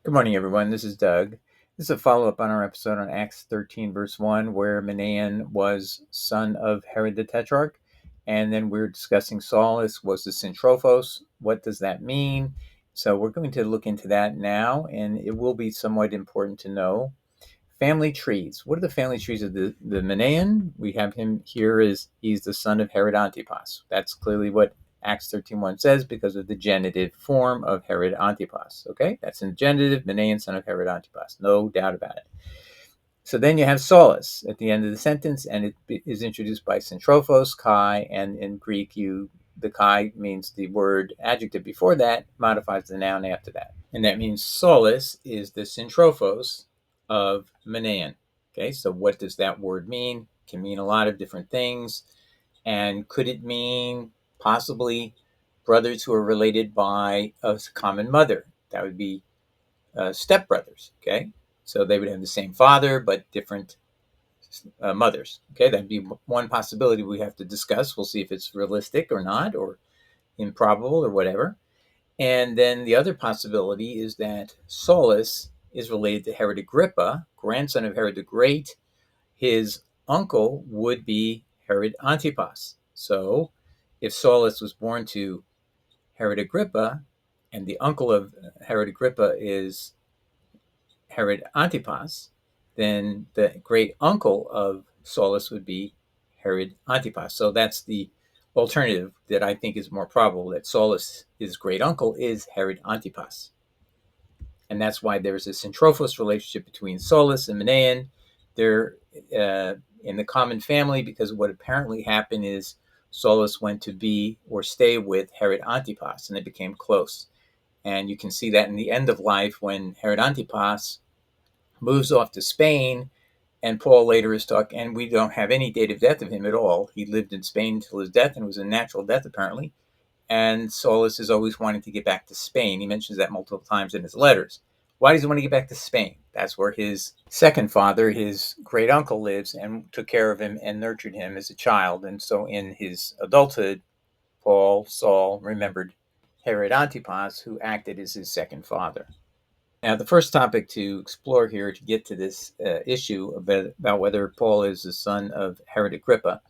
Good morning, everyone. This is Doug. This is a follow-up on our episode on Acts 13, verse 1, where Manaen was son of Herod the Tetrarch. And then we're discussing Saulus was the syntrophos. What does that mean? So we're going to look into that now, and it will be somewhat important to know. Family trees. What are the family trees of the Manaen? We have him here as he's the son of Herod Antipas. That's clearly what Acts 13:1 says because of the genitive form of Herod Antipas. Okay, that's in genitive, Manaen, son of Herod Antipas. No doubt about it. So then you have Saulus at the end of the sentence, and it is introduced by syntrophos, kai, and in Greek, the kai means the word adjective before that modifies the noun after that. And that means Saulus is the syntrophos of Manaen. Okay, so what does that word mean? It can mean a lot of different things. And could it mean possibly brothers who are related by a common mother? That would be stepbrothers. Okay, so they would have the same father but different mothers. Okay, that'd be one possibility we have to discuss. We'll see if it's realistic or not, or improbable or whatever. And then the other possibility is that Saulus is related to Herod Agrippa, grandson of Herod the Great. His uncle would be Herod Antipas. So if Saulus was born to Herod Agrippa and the uncle of Herod Agrippa is Herod Antipas, then the great uncle of Saulus would be Herod Antipas. So that's the alternative that I think is more probable, that Saulus, his great uncle, is Herod Antipas. And that's why there's a syntrophos relationship between Saulus and Manaen. They're in the common family because what apparently happened is Saulus went to be or stay with Herod Antipas, and they became close. And you can see that in the end of life when Herod Antipas moves off to Spain, and Paul later is talking, and we don't have any date of death of him at all. He lived in Spain until his death, and it was a natural death apparently. And Saulus is always wanting to get back to Spain. He mentions that multiple times in his letters. Why does he want to get back to Spain? That's where his second father, his great uncle, lives and took care of him and nurtured him as a child. And so in his adulthood, Saul, remembered Herod Antipas, who acted as his second father. Now, the first topic to explore here to get to this issue about whether Paul is the son of Herod Agrippa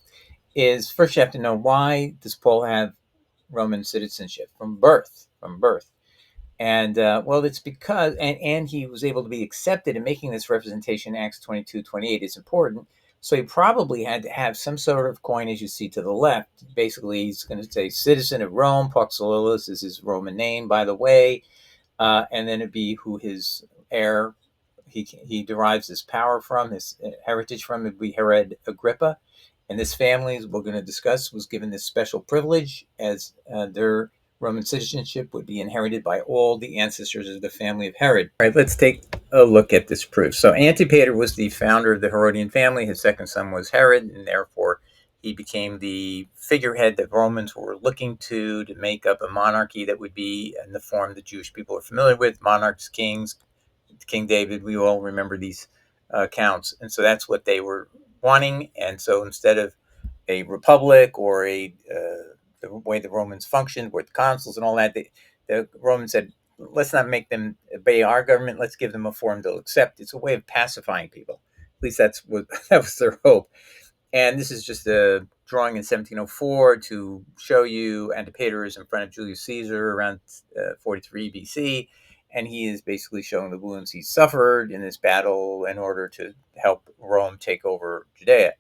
is first you have to know, why does Paul have Roman citizenship from birth? And well, it's because, and he was able to be accepted in making this representation. Acts 22:28 is important. So he probably had to have some sort of coin, as you see to the left. Basically, he's going to say citizen of Rome. Phasaelis is his Roman name, by the way. And then it'd be who his heir, he derives his power from, his heritage from. It'd be Herod Agrippa. And this family, as we're going to discuss, was given this special privilege as their Roman citizenship would be inherited by all the ancestors of the family of Herod. All right, let's take a look at this proof. So Antipater was the founder of the Herodian family. His second son was Herod, and therefore he became the figurehead that Romans were looking to make up a monarchy that would be in the form the Jewish people are familiar with: monarchs, kings, King David. We all remember these accounts. And so that's what they were wanting. And so instead of a republic or the way the Romans functioned with consuls and all that, the Romans said, let's not make them obey our government. Let's give them a form they'll accept. It's a way of pacifying people. At least that was their hope. And this is just a drawing in 1704 to show you Antipater is in front of Julius Caesar around 43 BC. And he is basically showing the wounds he suffered in this battle in order to help Rome take over Judea.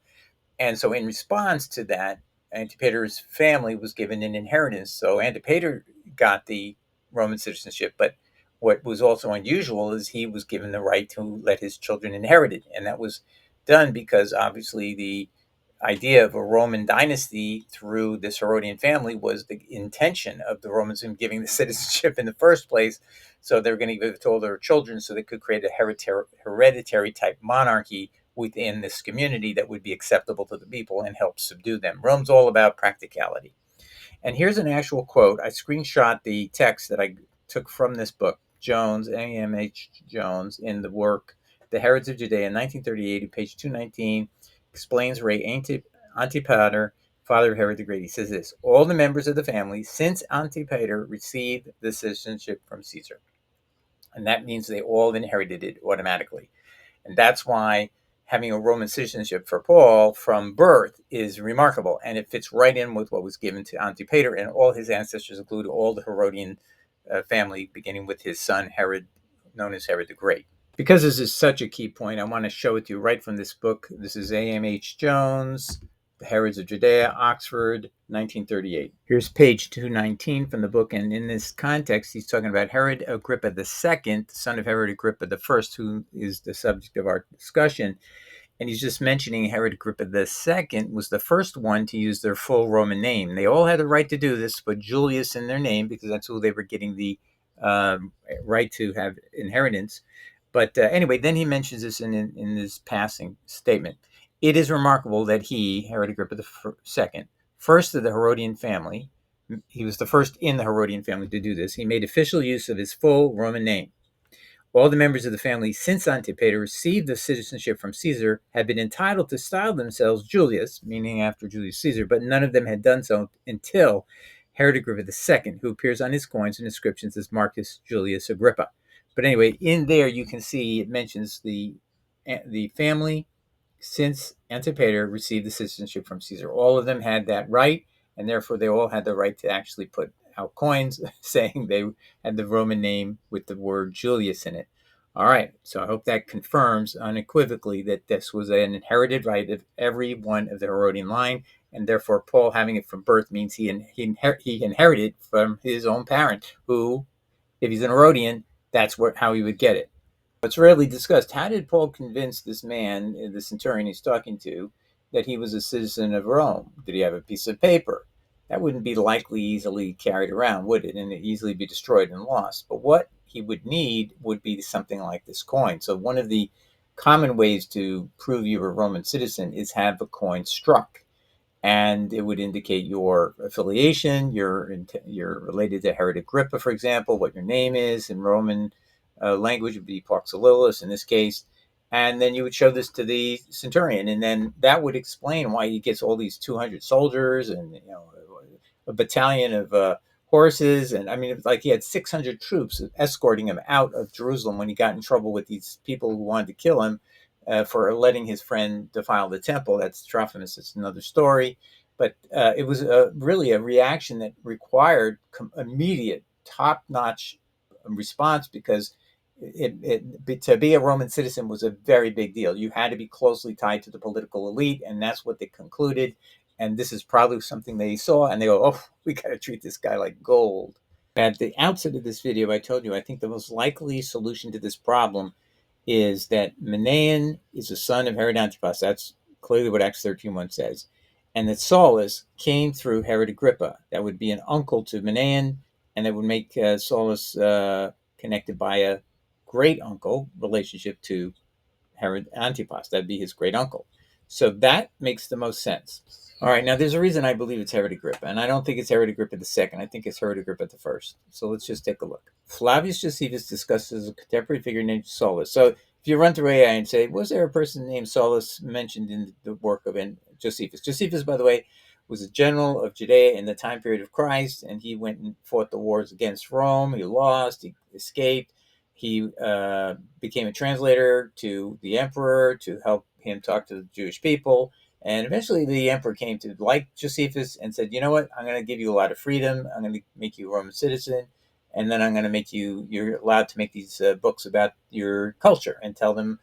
And so in response to that, Antipater's family was given an inheritance. So Antipater got the Roman citizenship, but what was also unusual is he was given the right to let his children inherit it. And that was done because obviously the idea of a Roman dynasty through this Herodian family was the intention of the Romans in giving the citizenship in the first place. So they were going to give it to all their children so they could create a hereditary type monarchy within this community that would be acceptable to the people and help subdue them. Rome's all about practicality. And here's an actual quote. I screenshot the text that I took from this book, Jones, A.M.H. Jones, in the work The Herods of Judea, 1938, page 219, explains Ray Antipater, father of Herod the Great. He says this: all the members of the family since Antipater received the citizenship from Caesar. And that means they all inherited it automatically. And that's why having a Roman citizenship for Paul from birth is remarkable. And it fits right in with what was given to Antipater and all his ancestors, including all the Herodian family, beginning with his son Herod, known as Herod the Great. Because this is such a key point, I want to show it to you right from this book. This is A.M.H. Jones, The Herods of Judea, Oxford, 1938. Here's page 219 from the book, and in this context, he's talking about Herod Agrippa II, son of Herod Agrippa I, who is the subject of our discussion. And he's just mentioning Herod Agrippa II was the first one to use their full Roman name. They all had the right to do this, put Julius in their name because that's who they were getting the right to have inheritance. But anyway, then he mentions this in this passing statement. It is remarkable that he, Herod Agrippa II, first of the Herodian family, he was the first in the Herodian family to do this. He made official use of his full Roman name. All the members of the family since Antipater received the citizenship from Caesar had been entitled to style themselves Julius, meaning after Julius Caesar, but none of them had done so until Herod Agrippa II, who appears on his coins and inscriptions as Marcus Julius Agrippa. But anyway, in there you can see it mentions the family since Antipater received the citizenship from Caesar. All of them had that right, and therefore they all had the right to actually put out coins saying they had the Roman name with the word Julius in it. All right, so I hope that confirms unequivocally that this was an inherited right of every one of the Herodian line, and therefore Paul having it from birth means he inherited from his own parent, who, if he's an Herodian, that's how he would get it. It's rarely discussed. How did Paul convince this man, the centurion he's talking to, that he was a citizen of Rome? Did he have a piece of paper? That wouldn't be likely easily carried around, would it? And it'd easily be destroyed and lost. But what he would need would be something like this coin. So one of the common ways to prove you're a Roman citizen is have a coin struck. And it would indicate your affiliation. You're related to Herod Agrippa, for example, what your name is in Roman language would be Phasaelis in this case. And then you would show this to the centurion, and then that would explain why he gets all these 200 soldiers and a battalion of horses. And I mean, like he had 600 troops escorting him out of Jerusalem when he got in trouble with these people who wanted to kill him for letting his friend defile the temple. That's Trophimus. It's another story. But it was really a reaction that required immediate, top-notch response because to be a Roman citizen was a very big deal. You had to be closely tied to the political elite, and that's what they concluded. And this is probably something they saw, and they go, oh, we got to treat this guy like gold. At the outset of this video, I told you I think the most likely solution to this problem is that Manaen is the son of Herod Antipas. That's clearly what Acts 13:1 says. And that Saulus came through Herod Agrippa. That would be an uncle to Manaen, and that would make Saulus connected by a great uncle relationship to Herod Antipas. That'd be his great uncle. So that makes the most sense. All right, now there's a reason I believe it's Herod Agrippa, and I don't think it's Herod Agrippa II. I think it's Herod Agrippa I. So let's just take a look. Flavius Josephus discusses a contemporary figure named Saulus. So if you run through AI and say, was there a person named Saulus mentioned in the work of Josephus? Josephus, by the way, was a general of Judea in the time period of Christ, and he went and fought the wars against Rome. He lost, he escaped. He became a translator to the emperor to help him talk to the Jewish people. And eventually the emperor came to like Josephus and said, you know what, I'm going to give you a lot of freedom. I'm going to make you a Roman citizen. And then I'm going to make you're allowed to make these books about your culture and tell them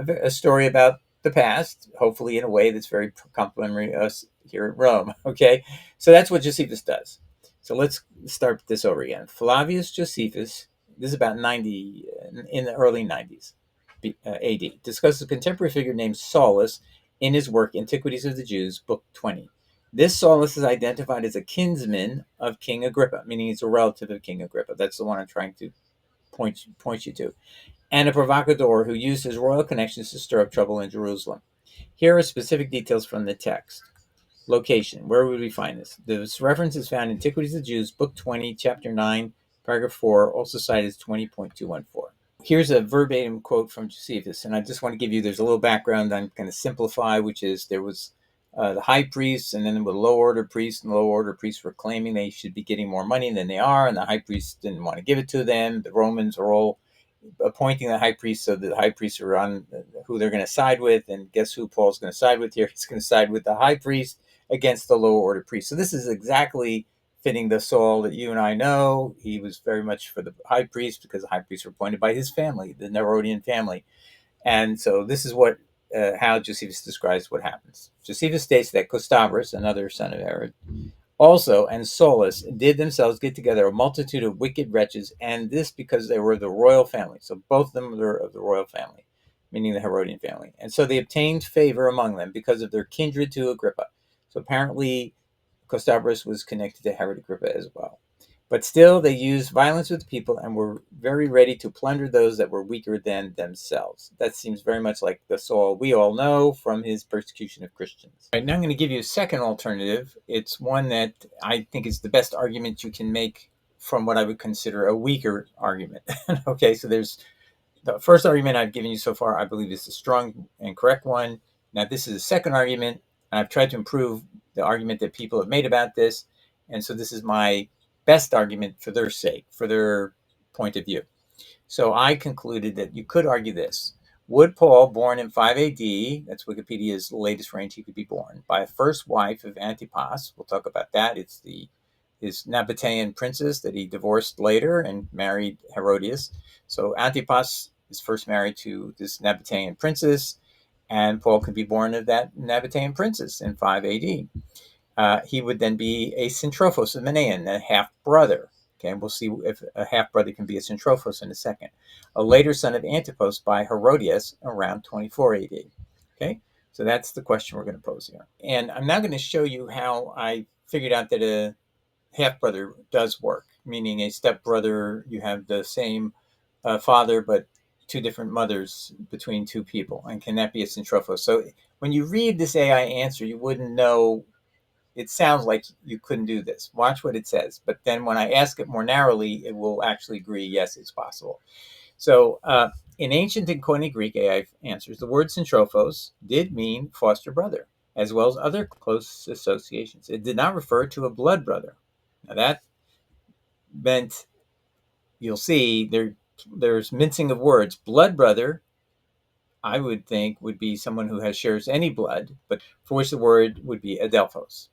a story about the past, hopefully in a way that's very complimentary to us here at Rome. Okay, so that's what Josephus does. So let's start this over again. Flavius Josephus, this is about 90, in the early 90s AD, discusses a contemporary figure named Saulus in his work Antiquities of the Jews, Book 20. This Saulus is identified as a kinsman of King Agrippa, meaning he's a relative of King Agrippa. That's the one I'm trying to point you to. And a provocateur who used his royal connections to stir up trouble in Jerusalem. Here are specific details from the text. Location. Where would we find this? This reference is found in Antiquities of the Jews, Book 20, Chapter 9, Paragraph 4, also cited as 20.214. Here's a verbatim quote from Josephus, and I just want to give you, there's a little background I'm going to simplify, which is there was the high priests, and then there were low order priests, and low order priests were claiming they should be getting more money than they are, and the high priests didn't want to give it to them. The Romans are all appointing the high priest so that the high priests are on who they're going to side with. And guess who Paul's going to side with here? He's going to side with the high priest against the lower order priest. So this is exactly fitting the Saul that you and I know. He was very much for the high priest because the high priests were appointed by his family, the Herodian family. And so this is what how Josephus describes what happens. Josephus states that Gustavus, another son of Herod, also and Saulus did themselves get together a multitude of wicked wretches, and this because they were the royal family. So both of them were of the royal family, meaning the Herodian family. And so they obtained favor among them because of their kindred to Agrippa. So apparently Gustavus was connected to Herod Agrippa as well. But still, they used violence with the people and were very ready to plunder those that were weaker than themselves. That seems very much like the Saul we all know from his persecution of Christians. All right, now I'm going to give you a second alternative. It's one that I think is the best argument you can make from what I would consider a weaker argument. Okay, so there's the first argument I've given you so far, I believe, is the strong and correct one. Now, this is the second argument, and I've tried to improve the argument that people have made about this. And so this is my best argument for their sake, for their point of view. So I concluded that you could argue this. Would Paul, born in 5 AD, that's Wikipedia's latest range he could be born, by a first wife of Antipas, we'll talk about that. It's his Nabatean princess that he divorced later and married Herodias. So Antipas is first married to this Nabatean princess, and Paul could be born of that Nabatean princess in 5 AD. He would then be a syntrophos of Manaen, a half-brother. Okay, and we'll see if a half-brother can be a syntrophos in a second. A later son of Antipas by Herodias around 24 AD. Okay, so that's the question we're going to pose here. And I'm now going to show you how I figured out that a half-brother does work, meaning a step-brother, you have the same father, but two different mothers between two people. And can that be a syntrophos? So when you read this AI answer, you wouldn't know. It sounds like you couldn't do this. Watch what it says. But then when I ask it more narrowly, it will actually agree, yes, it's possible. So in ancient and Koine Greek AI answers, the word syntrophos did mean foster brother, as well as other close associations. It did not refer to a blood brother. Now that meant, you'll see, there's mincing of words. Blood brother, I would think, would be someone who shares any blood, but for which the word would be adelphos.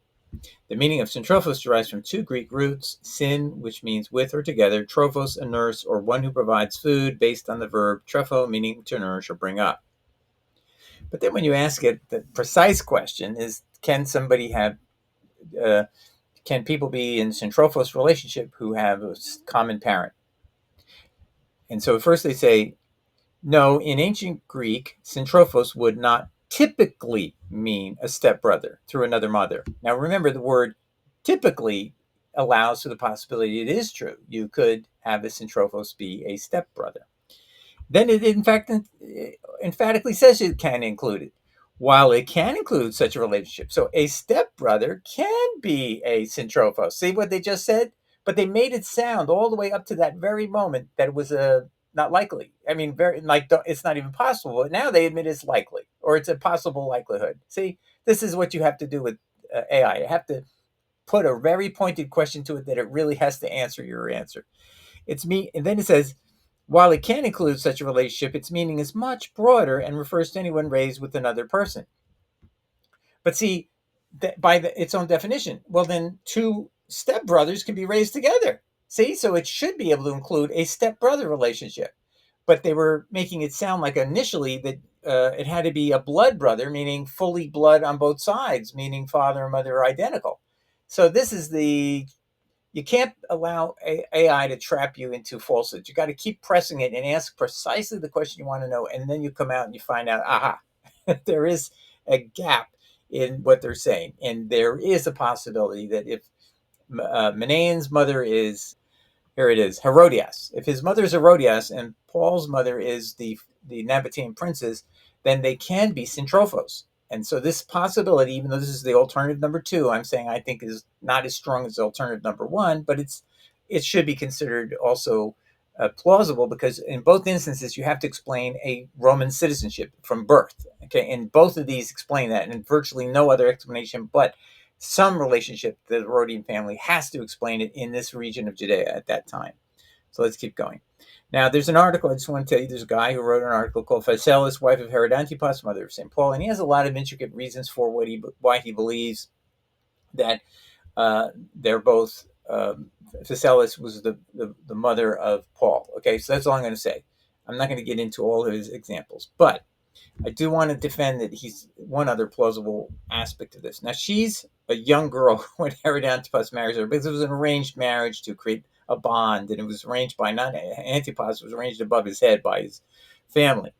The meaning of syntrophos derives from two Greek roots, syn, which means with or together, trophos, a nurse, or one who provides food, based on the verb tropho, meaning to nourish or bring up. But then when you ask it, the precise question is, can people be in syntrophos relationship who have a common parent? And so at first they say, no, in ancient Greek, syntrophos would not typically mean a stepbrother through another mother. Now remember, the word typically allows for the possibility it is true. You could have a syntrophos be a stepbrother. Then it in fact emphatically says it can include it. While it can include such a relationship. So a stepbrother can be a syntrophos. See what they just said? But they made it sound all the way up to that very moment that it was not likely. I mean, it's not even possible. But now they admit it's likely, or it's a possible likelihood. See, this is what you have to do with AI. You have to put a very pointed question to it that it really has to answer your answer. It's me, and then it says, while it can include such a relationship, its meaning is much broader and refers to anyone raised with another person. But see, by its own definition, well, then two stepbrothers can be raised together. See, so it should be able to include a stepbrother relationship. But they were making it sound like initially that it had to be a blood brother, meaning fully blood on both sides, meaning father and mother are identical. So this is you can't allow AI to trap you into falsehoods. You got to keep pressing it and ask precisely the question you want to know. And then you come out and you find out, aha, there is a gap in what they're saying. And there is a possibility that if Manaen's mother is, here it is, Herodias. If his mother is Herodias and Paul's mother is the Nabatean princess, then they can be syntrophos. And so this possibility, even though this is the alternative number 2, I'm saying I think is not as strong as alternative number 1, but it should be considered also plausible, because in both instances you have to explain a Roman citizenship from birth. Okay, and both of these explain that, and virtually no other explanation but some relationship to the Herodian family has to explain it in this region of Judea at that time. So let's keep going. Now, there's an article, I just want to tell you, there's a guy who wrote an article called Phasaelis, wife of Herod Antipas, mother of St. Paul, and he has a lot of intricate reasons for why he believes that they're both, Phasaelis was the mother of Paul. Okay, so that's all I'm going to say. I'm not going to get into all of his examples, but I do want to defend that he's one other plausible aspect of this. Now, she's a young girl when Herod Antipas marries her because it was an arranged marriage to create a bond, and it was arranged by not Antipas, it was arranged above his head by his family.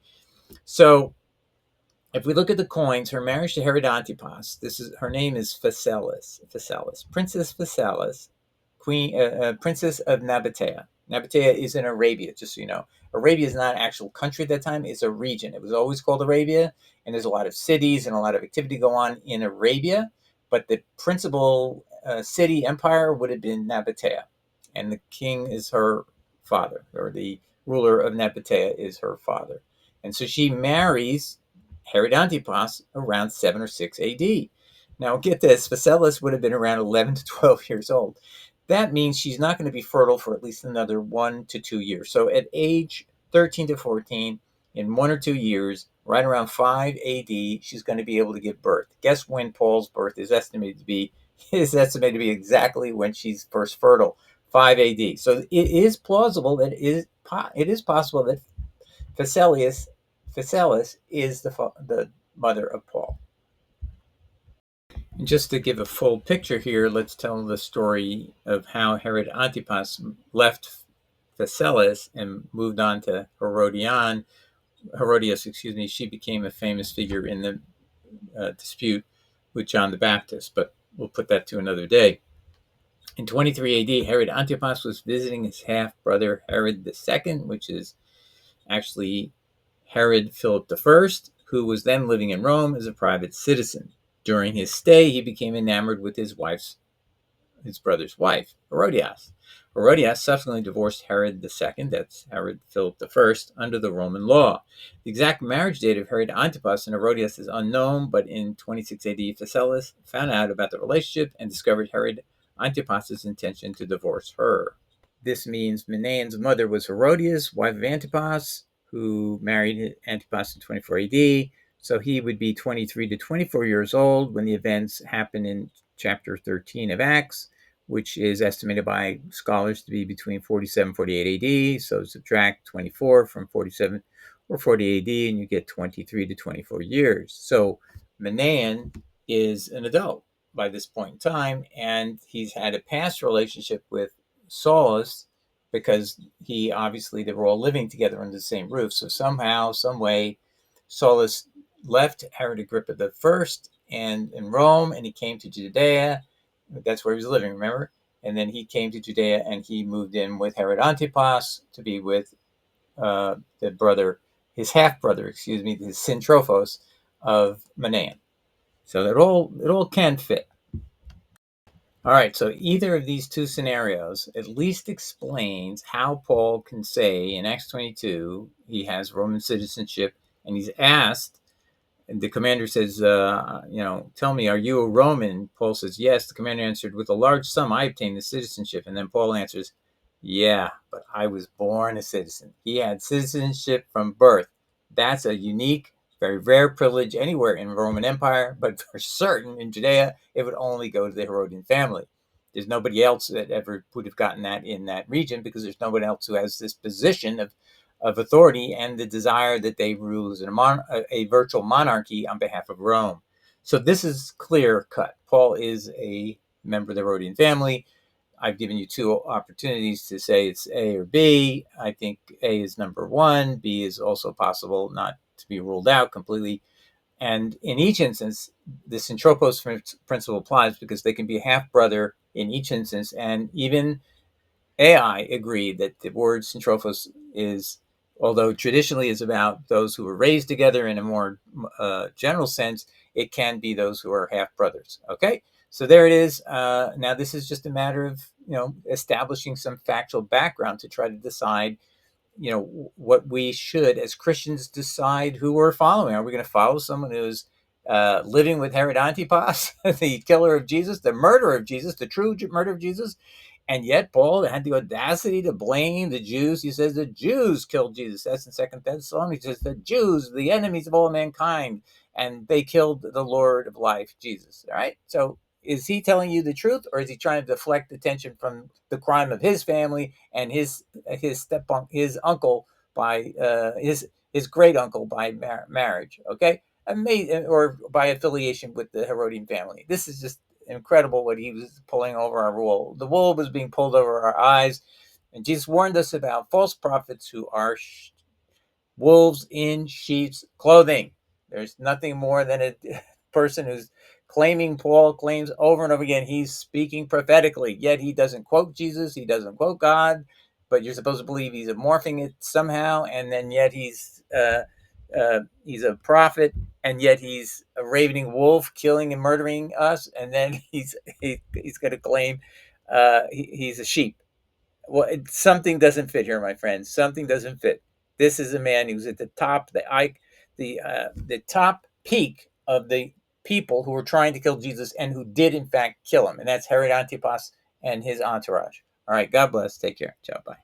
So if we look at the coins, her marriage to Herod Antipas, her name is Phasaelis, Princess Phasaelis, Princess of Nabatea. Nabatea is in Arabia, just so you know. Arabia is not an actual country at that time; it's a region. It was always called Arabia, and there's a lot of cities and a lot of activity go on in Arabia. But the principal city empire would have been Nabatea, and the king is her father, or the ruler of Nabatea is her father, and so she marries Herod Antipas around 7 or 6 AD. Now, get this, Phasaelis would have been around 11 to 12 years old. That means she's not going to be fertile for at least another 1 to 2 years. So at age 13 to 14, in 1 or 2 years, right around 5 AD, she's going to be able to give birth. Guess when Paul's birth is estimated to be? It is estimated to be exactly when she's first fertile, 5 AD. So it is plausible that it is possible that Phasaelis is the mother of Paul. And just to give a full picture here, let's tell the story of how Herod Antipas left Phasaelis and moved on to Herodias. She became a famous figure in the dispute with John the Baptist, but we'll put that to another day. In 23 AD, Herod Antipas was visiting his half-brother Herod II, which is actually Herod Philip I, who was then living in Rome as a private citizen. During his stay, he became enamored with his brother's wife, Herodias. Herodias subsequently divorced Herod II, that's Herod Philip I, under the Roman law. The exact marriage date of Herod Antipas and Herodias is unknown, but in 26 AD, Phasaelis found out about the relationship and discovered Herod Antipas's intention to divorce her. This means Manaen's mother was Herodias, wife of Antipas, who married Antipas in 24 AD. So he would be 23 to 24 years old when the events happen in chapter 13 of Acts, which is estimated by scholars to be between 47 and 48 AD. So subtract 24 from 47 or 40 AD, and you get 23 to 24 years. So Manaen is an adult by this point in time, and he's had a past relationship with Saulus because they were all living together under the same roof. So somehow, some way, Saulus left Herod Agrippa I and in Rome, and he came to Judea. That's where he was living, remember? And then he came to Judea, and he moved in with Herod Antipas to be with his half-brother, his syntrophos of Manaen. So it all can fit. All right, so either of these two scenarios at least explains how Paul can say in Acts 22 he has Roman citizenship, and he's asked, and the commander says, tell me, are you a Roman? Paul says, yes. The commander answered, with a large sum I obtained the citizenship. And then Paul answers, yeah, but I was born a citizen. He had citizenship from birth. That's a unique, very rare privilege anywhere in the Roman Empire, but for certain in Judea, it would only go to the Herodian family. There's nobody else that ever would have gotten that in that region because there's nobody else who has this position of authority and the desire that they rule as a virtual monarchy on behalf of Rome. So this is clear cut. Paul is a member of the Herodian family. I've given you two opportunities to say it's A or B. I think A is number one. B is also possible, not to be ruled out completely. And in each instance, the syntrophos principle applies because they can be a half-brother in each instance. And even AI agreed that the word syntrophos is, although traditionally is about those who were raised together in a more general sense, it can be those who are half-brothers. Okay? So there it is. Now this is just a matter of, establishing some factual background to try to decide, what we should, as Christians, decide who we're following. Are we going to follow someone who's living with Herod Antipas, the killer of Jesus, the murderer of Jesus, the true murderer of Jesus, And yet Paul had the audacity to blame the Jews. He says the Jews killed Jesus. That's in Second Thessalonians. He says the Jews, the enemies of all mankind, and they killed the Lord of life, Jesus. All right. So is he telling you the truth, or is he trying to deflect attention from the crime of his family and his his uncle by his great uncle by marriage? Okay, or by affiliation with the Herodian family. This is just incredible what he was pulling over our wool. The wool was being pulled over our eyes, and Jesus warned us about false prophets who are wolves in sheep's clothing. There's nothing more than a person who's claiming Paul claims over and over again. He's speaking prophetically, yet he doesn't quote Jesus, he doesn't quote God, but you're supposed to believe he's morphing it somehow, and then yet he's a prophet, and yet he's a ravening wolf, killing and murdering us, and then he's going to claim he's a sheep. Well, something doesn't fit here, my friends. Something doesn't fit. This is a man who's at the top, the top peak of the people who were trying to kill Jesus and who did in fact kill him, and that's Herod Antipas and his entourage. All right, God bless. Take care. Ciao. Bye.